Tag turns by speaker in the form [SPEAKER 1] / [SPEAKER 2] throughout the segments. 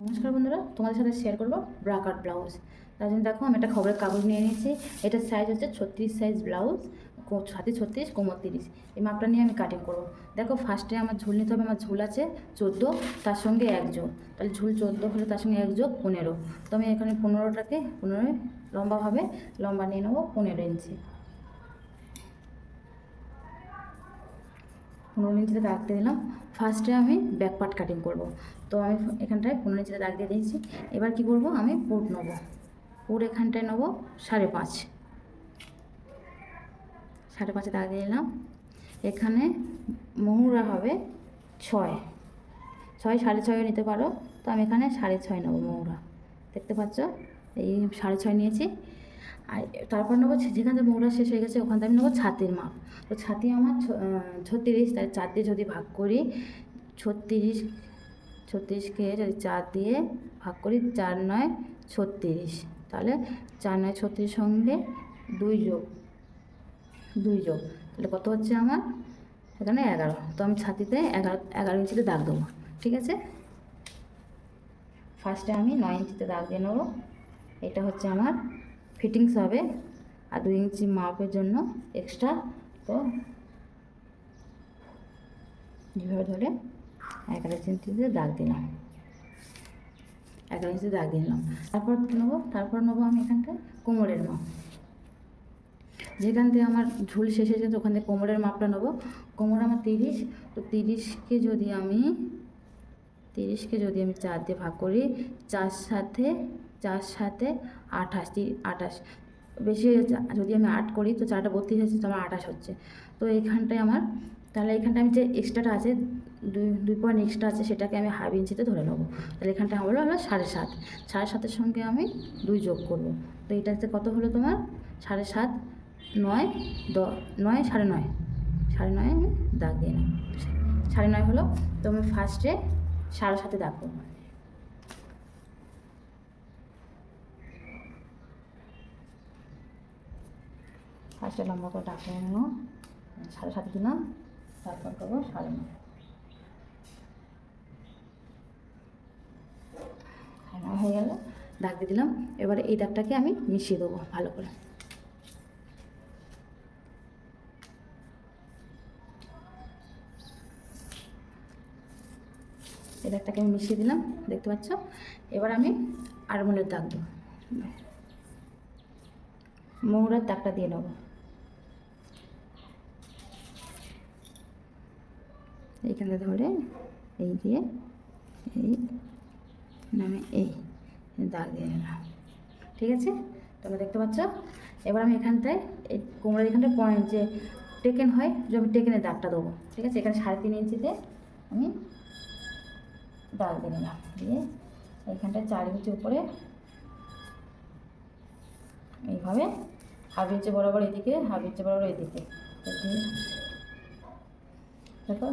[SPEAKER 1] নমস্কার বন্ধুরা, তোমাদের সাথে শেয়ার করবো ব্রা কাট ব্লাউজ। তার জন্য দেখো আমি একটা খবরের কাগজ নিয়ে নিয়েছি। এটার সাইজ হচ্ছে 36 সাইজ ব্লাউজ, ছাতি 36, কোমর 30। এই মাপটা নিয়ে আমি কাটিং করবো। দেখো ফার্স্টে আমার ঝুল নিতে হবে। আমার ঝুল আছে 14, তার সঙ্গে 1 যোগ, তাহলে ঝুল 14 হলে তার সঙ্গে 1 যোগ 15। তো আমি এখানে 15টাকে 15 লম্বা নিয়ে নেবো 15 ইঞ্চি। 15 ইঞ্চিতে দাগ দিয়ে দিলাম। ফার্স্টে আমি ব্যাক পার্ট কাটিং করব। তো আমি এখানটায় 15 ইঞ্চিতে দাগ দিয়ে দিয়েছি। এবার কি করব, আমি পুট নেবো। পুট এখানটায় নেবো 5.5, 5.5 দাগ দিয়ে দিলাম। এখানে মহুরা হবে 6, 6.5 নিতে পারো। তো আমি এখানে 6.5 নেবো মহুরা। দেখতে পাচ্ছ, এই 6.5 নিয়েছি। আর তারপর নেবো যেখান থেকে মহুরা শেষ হয়ে গেছে ওখান থেকে আমি নেবো ছাতির মাপ। তো ছাতি আমার 36, তাই 4 দিয়ে যদি ভাগ করি, 36কে যদি 4 দিয়ে ভাগ করি, 4 9 36, তাহলে 4 9 36 সঙ্গে 2 যোগ, তাহলে কত হচ্ছে আমার এখানে 11। তো আমি ছাতিতে 11 ইঞ্চিতে দাগ দেবো। ঠিক আছে, ফার্স্টে আমি 9 ইঞ্চিতে দাগ দিয়ে নেবো। এটা হচ্ছে আমার ফিটিংস হবে, আর 2 ইঞ্চি মাপের জন্য এক্সট্রা। তো যেভাবে ধরে 11 ইঞ্চিতে দাগ দিলাম, 11 ইঞ্চিতে দাগ দিয়ে নিলাম। তারপর নেবো আমি এখানটায় কোমরের মাপ। যেখান থেকে আমার ঝুল শেষ হয়ে যাচ্ছে ওখান থেকে কোমরের মাপটা নেবো। কোমর আমার 30, তো 30কে যদি আমি 4 দিয়ে ভাগ করি, 4 সাথে 28, বেশি যদি আমি 8 করি তো 4টা 32 হচ্ছে, তো আমার 28 হচ্ছে। তো এইখানটায় আমার, তাহলে এখানটায় আমি যে এক্সট্রাটা আছে, 2 পয়েন্ট এক্সট্রা আছে, সেটাকে আমি হাফ ইঞ্চিতে ধরে নেবো। তাহলে এখানটা হলো 7.5, 7.5-এর সঙ্গে আমি 2 যোগ করবো। তো এটাতে কত হলো তোমার 7.5, 9, 10, 9, 9.5, 9.5 আমি দাগ দিয়ে নেব। 9.5 হলো। তো আমি ফার্স্টে 7.5 দাগ করবো। ফার্স্টে লম্বা করে দাগ করে নেব, 7.5 দিলাম। তারপর করবো 9.5, 9 হয়ে গেল, দাগ দিয়ে দিলাম। এবারে এই দাগটাকে আমি মিশিয়ে দেবো ভালো করে। এই দাগটাকে আমি মিশিয়ে দিলাম, দেখতে পাচ্ছ। এবার আমি আরমোলের দাগ দেবো, মহুরার দাগটা দিয়ে নেবো। এইখানে ধরে এই দিয়ে এই নামে এই দাগ দিয়ে নিলাম। ঠিক আছে, তোমরা দেখতে পাচ্ছ। এবার আমি এখানটায় এই কোমরের এখানটায় পয়েন্ট যে টেকেন হয়, যে আমি টেকেনের দাগটা দেবো। ঠিক আছে, এখানে 3.5 ইঞ্চিতে আমি দাগ দিয়ে নিলাম। দিয়ে এইখানটায় 4 ইঞ্চি উপরে এইভাবে হাফ ইঞ্চি বরাবর এদিকে, হাফ ইঞ্চি বরাবর এদিকে, দেখো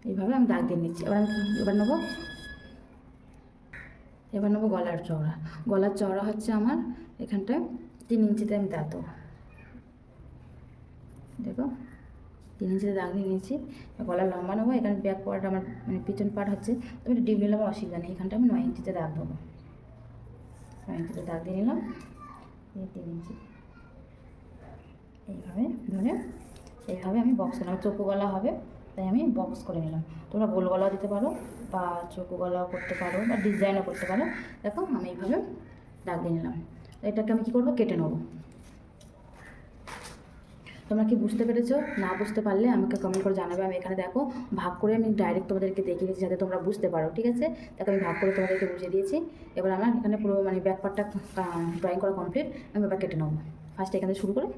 [SPEAKER 1] এইভাবে আমি দাগ দিয়ে নিচ্ছি। এবার নেবো গলার চওড়া। গলার চওড়া হচ্ছে আমার এখানটায় 3 ইঞ্চিতে আমি দাগ দেবো। দেখো 3 ইঞ্চিতে দাগ দিয়ে নিয়েছি। গলার লম্বা নেবো। এখানে ব্যাক পার্ট আমার মানে পিছন পার্ট হচ্ছে, তো আমি ডিপ নিলাম, অসুবিধা নেই। এখানটা আমি 9 ইঞ্চিতে দাগ দেবো। 9 ইঞ্চিতে দাগ দিয়ে নিলাম। এই 3 ইঞ্চি এইভাবে আমি বক্স করলাম। চৌকো গলা হবে, তাই আমি বক্স করে নিলাম। তোমরা গোল গলাও দিতে পারো, বা চৌকো গলাও করতে পারো, বা ডিজাইনও করতে পারো। দেখো আমি এইভাবে দাগ দিয়ে নিলাম। এটাকে আমি কী করবো, কেটে নেবো। তোমরা কি বুঝতে পেরেছো? না বুঝতে পারলে আমাকে কমেন্ট করে জানাবে। আমি এখানে দেখো ভাগ করে আমি ডাইরেক্ট তোমাদেরকে দেখিয়ে দিয়েছি, যাতে তোমরা বুঝতে পারো। ঠিক আছে, দেখো আমি ভাগ করে তোমাদেরকে বুঝিয়ে দিয়েছি। এবার আমার এখানে পুরো মানে ব্যাক পার্টটা ড্রয়িং করা কমপ্লিট। আমি এবার কেটে নেবো। ফার্স্ট এখান থেকে শুরু করে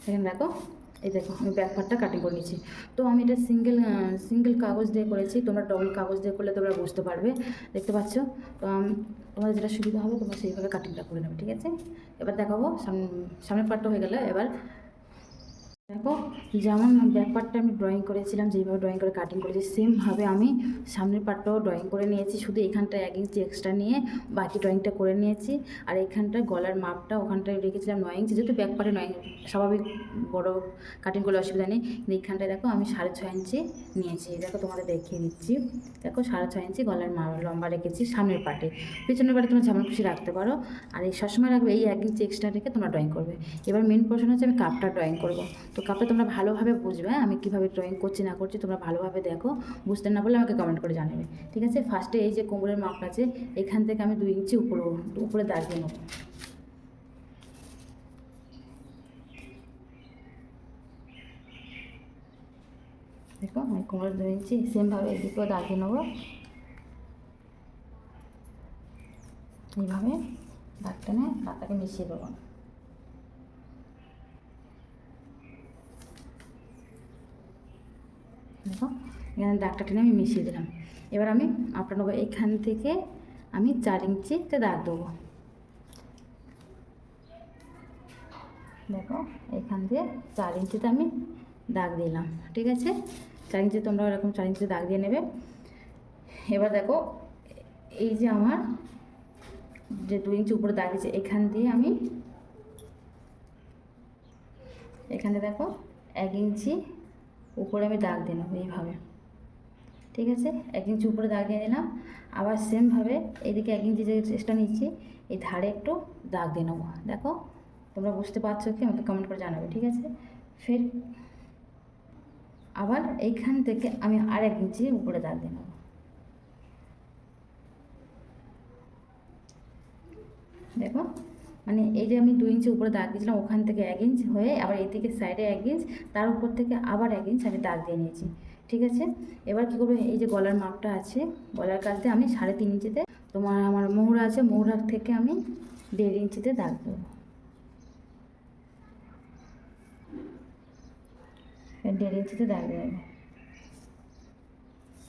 [SPEAKER 1] এখানে দেখো, এই দেখো আমি ব্যাক পার্টটা কাটিং করে নিয়েছি। তো আমি এটা সিঙ্গেল কাগজ দিয়ে করেছি। তোমরা ডবল কাগজ দিয়ে করলে তোমরা বুঝতে পারবে। দেখতে পাচ্ছ। তো তোমাদের যেটা সুবিধা হবে তোমরা সেইভাবে কাটিংটা করে নেবে। ঠিক আছে, এবার দেখাবো সামনের পার্টটা হয়ে গেলে। এবার দেখো, যেমন ব্যাক পার্টটা আমি ড্রয়িং করেছিলাম, যেইভাবে ড্রয়িং করে কাটিং করেছি সেমভাবে আমি সামনের পার্টটাও ড্রয়িং করে নিয়েছি। শুধু এখানটায় 1 ইঞ্চি এক্সট্রা নিয়ে বাকি ড্রয়িংটা করে নিয়েছি। আর এখানটায় গলার মাপটা ওখানটায় রেখেছিলাম 9 ইঞ্চি, যেহেতু ব্যাক পার্টে 9 স্বাভাবিক, বড় কাটিং করলে অসুবিধা নেই। কিন্তু এইখানটায় দেখো আমি 6.5 ইঞ্চি নিয়েছি। দেখো তোমাদের দেখিয়ে দিচ্ছি। দেখো 6.5 ইঞ্চি গলার লম্বা রেখেছি সামনের পার্টে। পিছনের পার্টে তোমরা যেমন খুশি রাখতে পারো। আর এই সবসময় রাখবে এই 1 ইঞ্চি এক্সট্রা রেখে তোমরা ড্রয়িং করবে। এবার মেন পোর্শন হচ্ছে আমি কাপটা ড্রয়িং করবো। তো কাপটা তোমরা ভালোভাবে বুঝবে, আমি কীভাবে ড্রয়িং করছি না করছি তোমরা ভালোভাবে দেখো। বুঝতে না পারলে আমাকে কমেন্ট করে জানাবে, ঠিক আছে? ফার্স্টে এই যে কোমরের মাপটা আছে এখান থেকে আমি 2 ইঞ্চি উপরে দাগিয়ে নেব। দেখো আমি কোমরের 2 ইঞ্চি সেমভাবে এদিকেও দাগিয়ে নেবো। এইভাবে দাগ টেনে দাগটাকে মিশিয়ে দেবো। দেখো এখানে দাগটা টেনে আমি মিশিয়ে দিলাম। এবার আমি মাপটা নেবো, এখান থেকে আমি 4 ইঞ্চিতে দাগ দেবো। দেখো এখান দিয়ে 4 ইঞ্চিতে আমি দাগ দিলাম, ঠিক আছে? 4 ইঞ্চি তোমরা এরকম 4 ইঞ্চিতে দাগ দিয়ে নেবে। এবার দেখো এই যে আমার যে 2 ইঞ্চি উপরে দাগ দিয়েছে এখান দিয়ে আমি এখানে দেখো 1 ইঞ্চি উপরে আমি দাগ দিয়ে নেবো এইভাবে, ঠিক আছে? 1 ইঞ্চি উপরে দাগ দিয়ে নিলাম। আবার সেমভাবে এইদিকে 1 ইঞ্চি যে চেষ্টা নিচ্ছি এই ধারে একটু দাগ দিয়ে নেবো। দেখো তোমরা বুঝতে পারছো কি আমাকে কমেন্ট করে জানাবে, ঠিক আছে? ফের আবার এইখান থেকে আমি আর 1 ইঞ্চি উপরে দাগ দিয়ে নেবো। দেখো মানে এই যে আমি 2 ইঞ্চি উপরে দাগ দিয়েছিলাম ওখান থেকে 1 ইঞ্চ হয়ে আবার এইদিকে সাইডে 1 ইঞ্চ, তার উপর থেকে আবার 1 ইঞ্চ আমি দাগ দিয়ে নিয়েছি, ঠিক আছে? এবার কী করবো, এই যে গলার মাপটা আছে গলার কাছ দিয়ে আমি 3.5 ইঞ্চিতে, তোমার আমার মোহরা আছে মোহরার থেকে আমি 1.5 ইঞ্চিতে দাগ দেবো। 1.5 ইঞ্চিতে দাগ দেবো।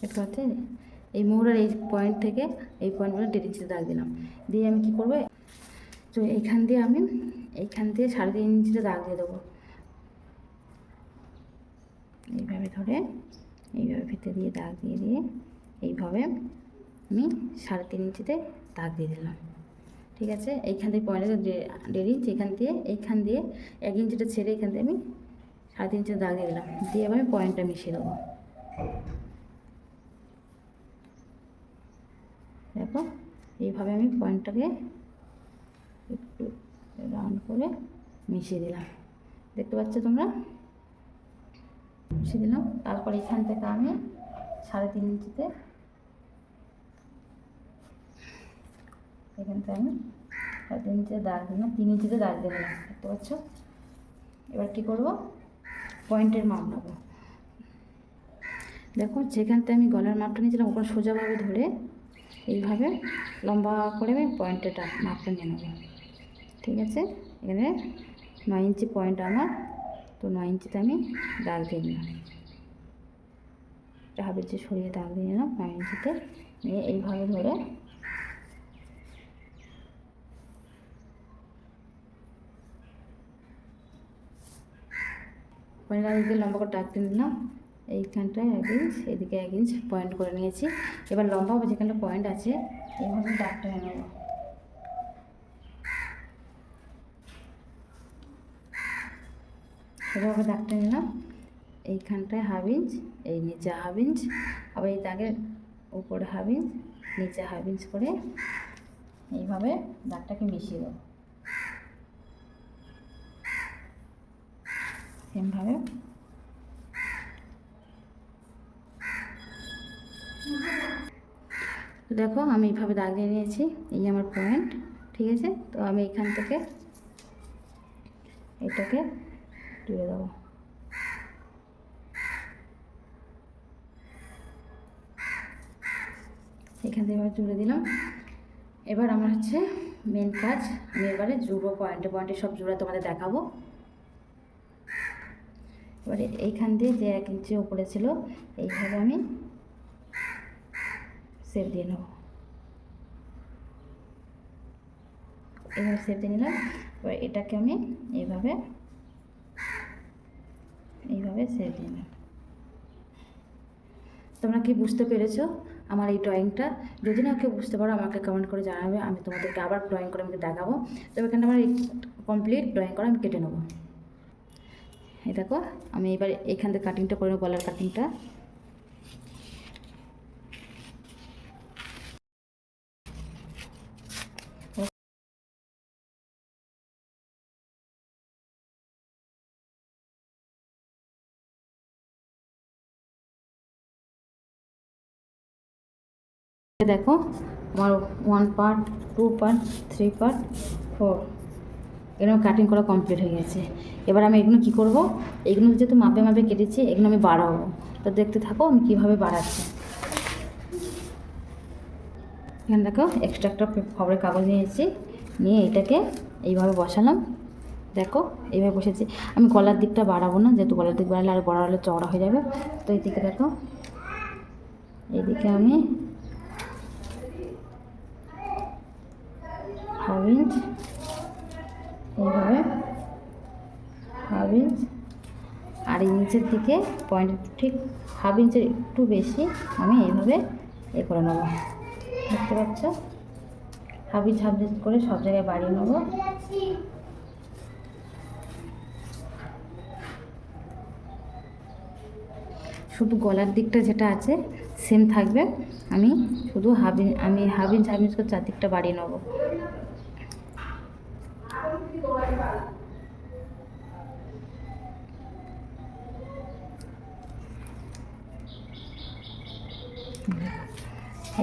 [SPEAKER 1] দেখতে পাচ্ছি এই মোহরার এই পয়েন্ট থেকে এই পয়েন্টগুলো 1.5 ইঞ্চিতে দাগ দিলাম। দিয়ে আমি কী করবো, তো এইখান দিয়ে আমি এইখান দিয়ে 3.5 ইঞ্চিতে দাগ দিয়ে দেবো। এইভাবে ধরে এইভাবে ভিতরে দিয়ে দাগ দিয়ে দিয়ে এইভাবে আমি 3.5 ইঞ্চিতে দাগ দিয়ে দিলাম, ঠিক আছে? এইখান থেকে পয়েন্টে 1.5 ইঞ্চ এইখান দিয়ে 1 ইঞ্চিটা ছেড়ে এখান থেকে আমি 3.5 ইঞ্চিতে দাগ দিয়ে দিলাম। দিয়ে এবার আমি পয়েন্টটা মিশিয়ে দেবো। দেখো এইভাবে আমি পয়েন্টটাকে একটু রাউন্ড করে মিশিয়ে দিলাম, দেখতে পাচ্ছ তোমরা? মিশিয়ে দিলাম। তারপর এখান থেকে আমি 3.5 ইঞ্চিতে এখান থেকে আমি 3.5 ইঞ্চিতে দাগ দিলাম, 3 ইঞ্চিতে দাগ দিয়ে দিলাম, দেখতে পাচ্ছ? এবার কী করবো, পয়েন্টের মাপ নেবো। দেখো যেখান থেকে আমি গলার মাপটা নিয়েছিলাম ওখানে সোজাভাবে ধরে এইভাবে লম্বা করে আমি পয়েন্টেটা মাপটা নিয়ে নেবো, ঠিক আছে? এখানে 9 ইঞ্চি পয়েন্ট আমার, তো 9 ইঞ্চিতে আমি দাগ দিয়ে নিলাম। হাফ ইঞ্চি সরিয়ে দাগ দিয়ে নিলাম 9 ইঞ্চিতে। নিয়ে এইভাবে ধরে পয়েন্ট দিকে লম্বা করে দাগ দিয়ে নিলাম। এইখানটায় 1 ইঞ্চ, এদিকে 1 ইঞ্চ পয়েন্ট করে নিয়েছি। এবার লম্বা যেখানটা পয়েন্ট আছে এইভাবে দাগটা নেব। এভাবে দাগটা নিলাম। এইখানটায় 1/2 ইঞ্চ, এই নিচে 1/2 ইঞ্চ, আবার এই দাগের উপরে 1/2 ইঞ্চ, নিচে 1/2 ইঞ্চ করে এইভাবে দাগটাকে মিশিয়ে দেবো। সেমভাবে দেখো আমি এইভাবে দাগ দিয়ে নিয়েছি, এই আমার পয়েন্ট, ঠিক আছে? তো আমি এখান থেকে এটাকে তুলে দেবো। এখান থেকে এবার তুলে দিলাম। এবার আমার হচ্ছে মেন কাজ, আমি এবারে জুড়বো পয়েন্টে পয়েন্টে সব জোড়া তোমাদের দেখাবো। এবারে এইখান দিয়ে যে 1 ইঞ্চি উপরে ছিল এইভাবে আমি সেপ দিয়ে নেব। এইভাবে সেপ দিয়ে নিলাম। এবার এটাকে আমি এইভাবে এইভাবে সেভ দিয়ে নিই। তোমরা কি বুঝতে পেরেছো আমার এই ড্রয়িংটা? যদি না কেউ বুঝতে পারো আমাকে কমেন্ট করে জানাবে, আমি তোমাদেরকে আবার ড্রয়িং করে আমাকে দেখাবো। তবে এখানে আমার কমপ্লিট ড্রয়িং করা আমি কেটে নেবো। এই দেখো আমি এবার এখান থেকে কাটিংটা করে নেবো, গলার কাটিংটা। দেখো আমার 1 পার্ট, 2 পার্ট, 3 পার্ট, 4 এগুলো কাটিং করা কমপ্লিট হয়ে গেছে। এবার আমি এগুলো কী করবো, এগুলো যেহেতু মাপে মাপে কেটেছি এগুলো আমি বাড়াবো। তো দেখতে থাকো আমি কীভাবে বাড়াচ্ছি। এখানে দেখো এক্সট্রা একটা খবরের কাগজ নিয়েছি, নিয়ে এটাকে এইভাবে বসালাম। দেখো এইভাবে বসেছি। আমি গলার দিকটা বাড়াবো না, যেহেতু গলার দিক বাড়ালে আর বাড়ালে চওড়া হয়ে যাবে। তো এইদিকে দেখো, এইদিকে আমি 1/2 ইঞ্চ, এইভাবে 1/2 ইঞ্চ, আর নিচের দিকে পয়েন্ট ঠিক 1/2 ইঞ্চের একটু বেশি আমি এইভাবে করে নেবো। দেখতে পাচ্ছ, 1/2 ইঞ্চ 1/2 ইঞ্চ করে সব জায়গায় বাড়িয়ে নেবো। শুধু গলার দিকটা যেটা আছে সেম থাকবে, আমি শুধু 1/2 ইঞ্চ 1/2 ইঞ্চ করে চারদিকটা বাড়িয়ে নেবো।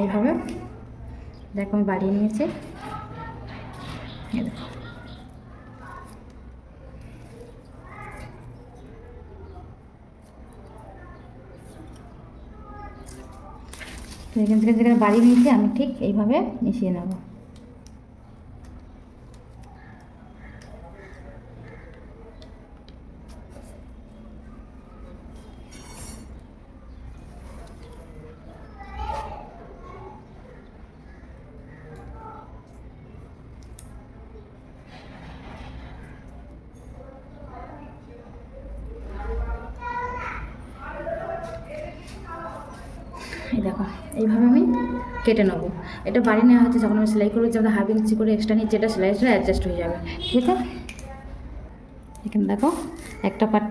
[SPEAKER 1] এইভাবে দেখো আমি বাড়িয়ে নিয়েছি। দেখো তো এখান থেকে যেখানে বাড়িয়ে নিয়েছি আমি ঠিক এইভাবে মিশিয়ে নেব। এই দেখো এইভাবে আমি কেটে নেবো। এটা বাড়ি নেওয়া হচ্ছে, যখন আমি সেলাই করবো যেমন 1/2 ইঞ্চি করে এক্সট্রা নিয়ে যেটা সেলাই অ্যাডজাস্ট হয়ে যাবে। ঠিক আছে, এখানে দেখো একটা পার্ট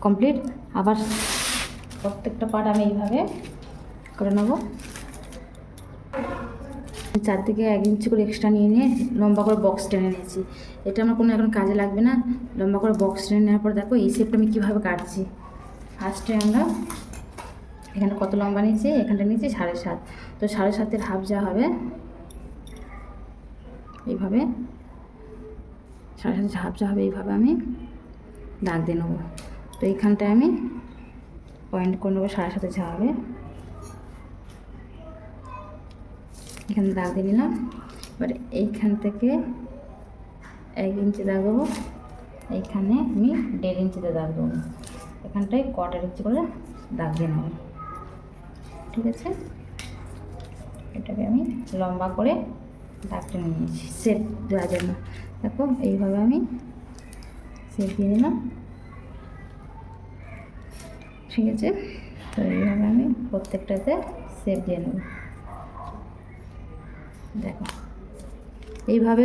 [SPEAKER 1] কমপ্লিট। আবার প্রত্যেকটা পার্ট আমি এইভাবে করে নেবো। চারদিকে 1 ইঞ্চি করে এক্সট্রা নিয়ে লম্বা করে বক্স টেনে নিয়েছি। এটা আমার কোনো এখন কাজে লাগবে না। লম্বা করে বক্স টেনে নেওয়ার পর দেখো এই শেপটা আমি কীভাবে কাটছি। ফার্স্টে আমরা এখানে কত লম্বা নিয়েছি, এখানটা নিয়েছি 7.5। তো 7.5-এর হাফ যা হবে এইভাবে, 7.5 হাফ যা হবে এইভাবে আমি দাগ দিয়ে নেবো। তো এইখানটায় আমি পয়েন্ট করে নেবো 7.5 যা হবে। এখানে দাগ দিয়ে নিলাম। এবার এইখান থেকে 1 ইঞ্চি দাগ দেবো, এইখানে আমি 1.5 ইঞ্চিতে দাগ দেবো। এখানটায় 1/4 ইঞ্চি করে দাগ দিয়ে নেবো। ঠিক আছে, এটাকে আমি লম্বা করে দাগটা নিয়ে নিয়েছি শেপ দেওয়ার জন্য। দেখো এইভাবে আমি শেপ দিয়ে দিলাম। ঠিক আছে, তো এইভাবে আমি প্রত্যেকটাতে শেপ দিয়ে নেব। দেখো এইভাবে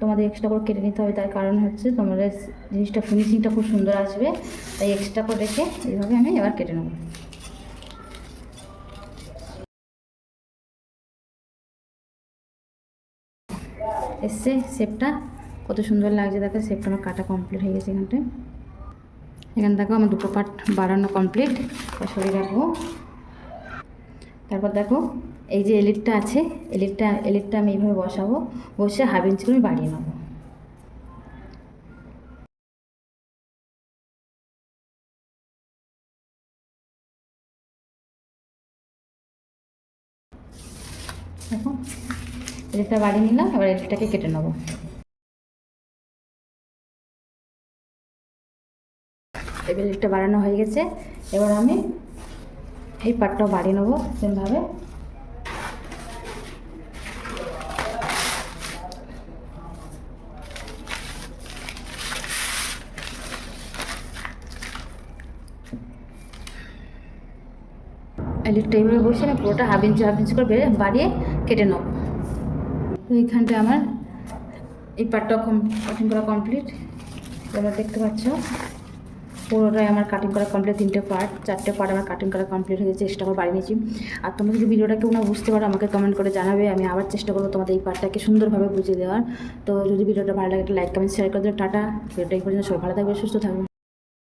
[SPEAKER 1] তোমাদের এক্সট্রা করে কেটে নিতে হবে, তার কারণ হচ্ছে তোমাদের জিনিসটা ফিনিশিংটা খুব সুন্দর আসবে, তাই এক্সট্রা করে রেখে এইভাবে আমি এবার কেটে নেব। এসছে শেপটা, কত সুন্দর লাগছে দেখো। শেপটা আমার কাটা কমপ্লিট হয়ে গেছে। এখানে দেখো আমার 2 পার্ট বাড়ানো কমপ্লিট। সরিয়ে রাখবো। তারপর দেখো এই যে এলিটটা আছে, এলিটটা আমি এইভাবে বসাবো, বসে 1/2 ইঞ্চি করে বাড়িয়ে নেবো। দেখো এলিটটা বাড়িয়ে নিলাম, এবার এলিটটাকে কেটে নেবো। এবার এলিটটা বাড়ানো হয়ে গেছে। এবার আমি এই পার্টটাও বাড়িয়ে নেবো সেমভাবে। এলিটটা এইভাবে বসে আমি পুরোটা হাফ ইঞ্চি করে বাড়িয়ে কেটে নেবো। তো এইখানটা আমার এই পার্টটা কাটিং করা কমপ্লিট। তোমরা দেখতে পাচ্ছ পুরোটাই আমার কাটিং করা কমপ্লিট। 3টে পার্ট 4টে পার্ট আমার কাটিং করা কমপ্লিট হয়ে গেছে, এক্সট্রা করে বাড়ি নিয়েছি। আর তোমরা যদি ভিডিওটা কেউ না বুঝতে পারো আমাকে কমেন্ট করে জানাবে, আমি আবার চেষ্টা করবো তোমাদের এই পার্টটাকে সুন্দরভাবে বুঝিয়ে দেওয়ার। তো যদি ভিডিওটা ভালো লাগে একটা লাইক কমেন্ট শেয়ার করে দেবে। টাটা, ভিডিওটা এই পর্যন্ত। সবাই ভালো থাকবে, সুস্থ থাকবে।